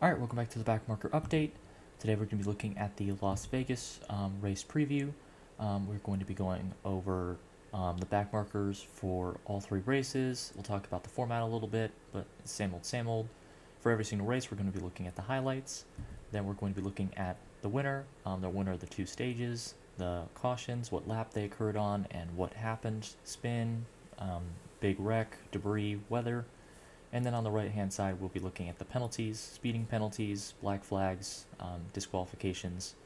Alright, welcome back to the Backmarker Update. Today we're going to be looking at the Las Vegas race preview. We're going to be going over the backmarkers for all three races. We'll talk about the format a little bit, but same old, same old. For every single race, we're going to be looking at the highlights. Then we're going to be looking at the winner of the two stages, the cautions, what lap they occurred on, and what happened, spin, big wreck, debris, weather. And then on the right-hand side, we'll be looking at the penalties, speeding penalties, black flags, disqualifications.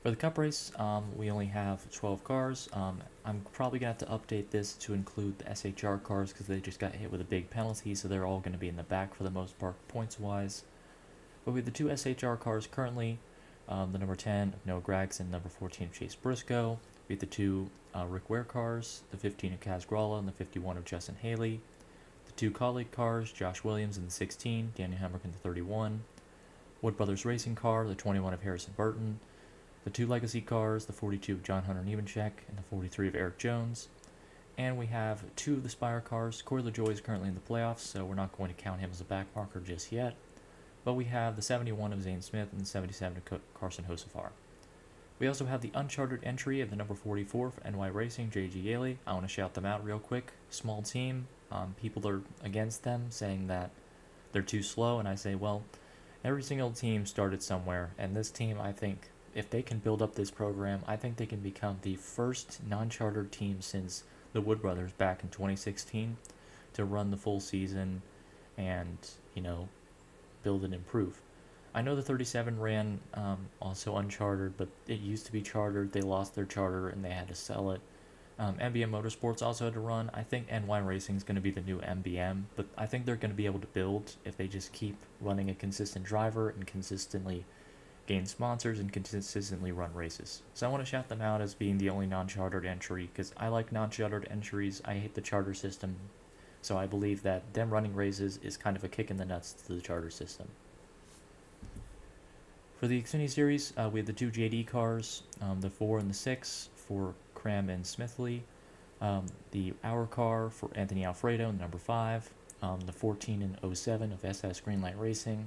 For the Cup race, we only have 12 cars. I'm probably going to have to update this to include the SHR cars because they just got hit with a big penalty, so they're all going to be in the back for the most part, points-wise. But we have the two SHR cars currently, the number 10 of Noah Gragson, number 14 of Chase Briscoe. We have the two Rick Ware cars, the 15 of Kaz Grala and the 51 of Justin Haley. The two colleague cars, Josh Williams in the 16, Daniel Hemrick in the 31. Wood Brothers Racing car, the 21 of Harrison Burton. The two legacy cars, the 42 of John Hunter Nemechek and the 43 of Eric Jones. And we have two of the Spire cars. Corey LaJoie is currently in the playoffs, so we're not going to count him as a backmarker just yet. But we have the 71 of Zane Smith and the 77 of Carson Hocevar. We also have the uncharted entry of the number 44 for NY Racing, J.G. Yaley. I want to shout them out real quick. Small team. People are against them, saying that they're too slow, and I say, well, every single team started somewhere, and this team, I think, if they can build up this program, I think they can become the first non-chartered team since the Wood Brothers back in 2016 to run the full season and, build and improve. I know the 37 ran also unchartered, but it used to be chartered. They lost their charter, and they had to sell it. MBM Motorsports also had to run. I think NY Racing is going to be the new MBM, but I think they're going to be able to build if they just keep running a consistent driver and consistently gain sponsors and consistently run races. So I want to shout them out as being the only non-chartered entry because I like non-chartered entries. I hate the charter system, so I believe that them running races is kind of a kick in the nuts to the charter system. For the Xfinity Series, we have the two JD cars, the 4 and the 6 for Cram and Smithley, the Hour car for Anthony Alfredo, number 5, the 14 and 07 of SS Greenlight Racing,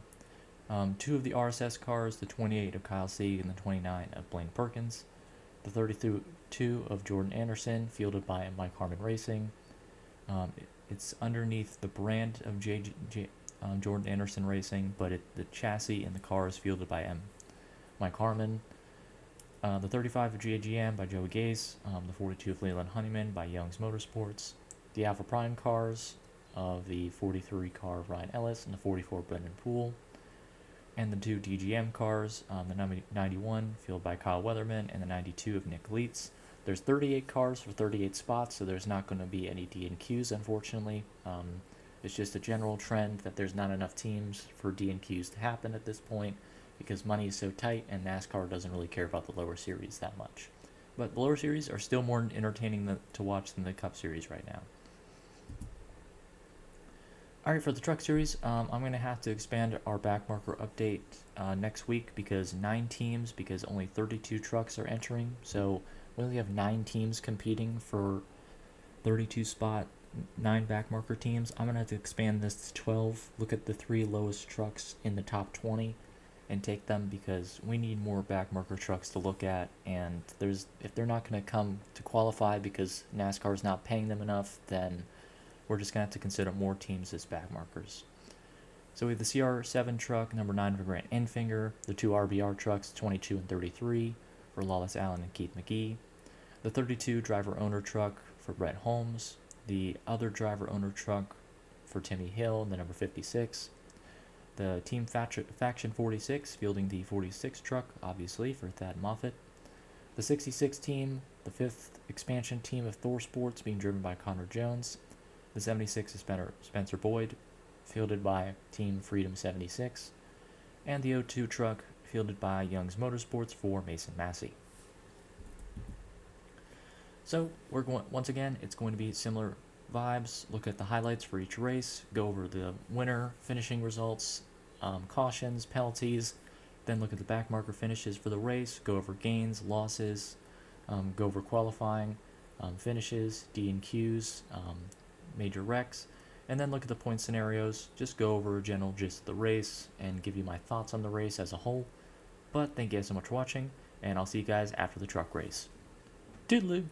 two of the RSS cars, the 28 of Kyle Sieg and the 29 of Blaine Perkins, the 32 of Jordan Anderson, fielded by Mike Harmon Racing. It's underneath the brand of Jordan Anderson Racing, but the chassis and the car is fielded by Mike Harmon. The 35 of GAGM by Joey Gase, the 42 of Leland Honeyman by Young's Motorsports, the Alpha Prime cars of the 43 car of Ryan Ellis and the 44 Brendan Poole, and the two DGM cars, the 91 fielded by Kyle Weatherman and the 92 of Nick Leitz. There's 38 cars for 38 spots, so there's not going to be any DNQs, unfortunately. It's just a general trend that there's not enough teams for DNQs to happen at this point because money is so tight and NASCAR doesn't really care about the lower series that much. But the lower series are still more entertaining to watch than the Cup Series right now. Alright, for the Truck Series, I'm going to have to expand our backmarker update next week because only 32 trucks are entering. So we only have 9 teams competing for 32 spot 9 backmarker teams. I'm going to have to expand this to 12, look at the 3 lowest trucks in the top 20 and take them because we need more backmarker trucks to look at, and if they're not going to come to qualify because NASCAR is not paying them enough, then we're just going to have to consider more teams as backmarkers. So we have the CR7 truck, number 9 for Grant Enfinger, the 2 RBR trucks, 22 and 33 for Lawless Allen and Keith McGee, the 32 driver-owner truck for Brett Holmes, the other driver-owner truck for Timmy Hill, the number 56. The Team Faction 46, fielding the 46 truck, obviously, for Thad Moffitt. The 66 team, the 5th expansion team of Thor Sports, being driven by Connor Jones. The 76 is Spencer Boyd, fielded by Team Freedom 76. And the 02 truck, fielded by Young's Motorsports for Mason Massey. So once again, it's going to be similar vibes. Look at the highlights for each race, go over the winner, finishing results, cautions, penalties, then look at the backmarker finishes for the race, go over gains, losses, go over qualifying, finishes, D&Qs, major wrecks, and then look at the point scenarios, just go over a general gist of the race, and give you my thoughts on the race as a whole. But thank you guys so much for watching, and I'll see you guys after the truck race. Toodaloo!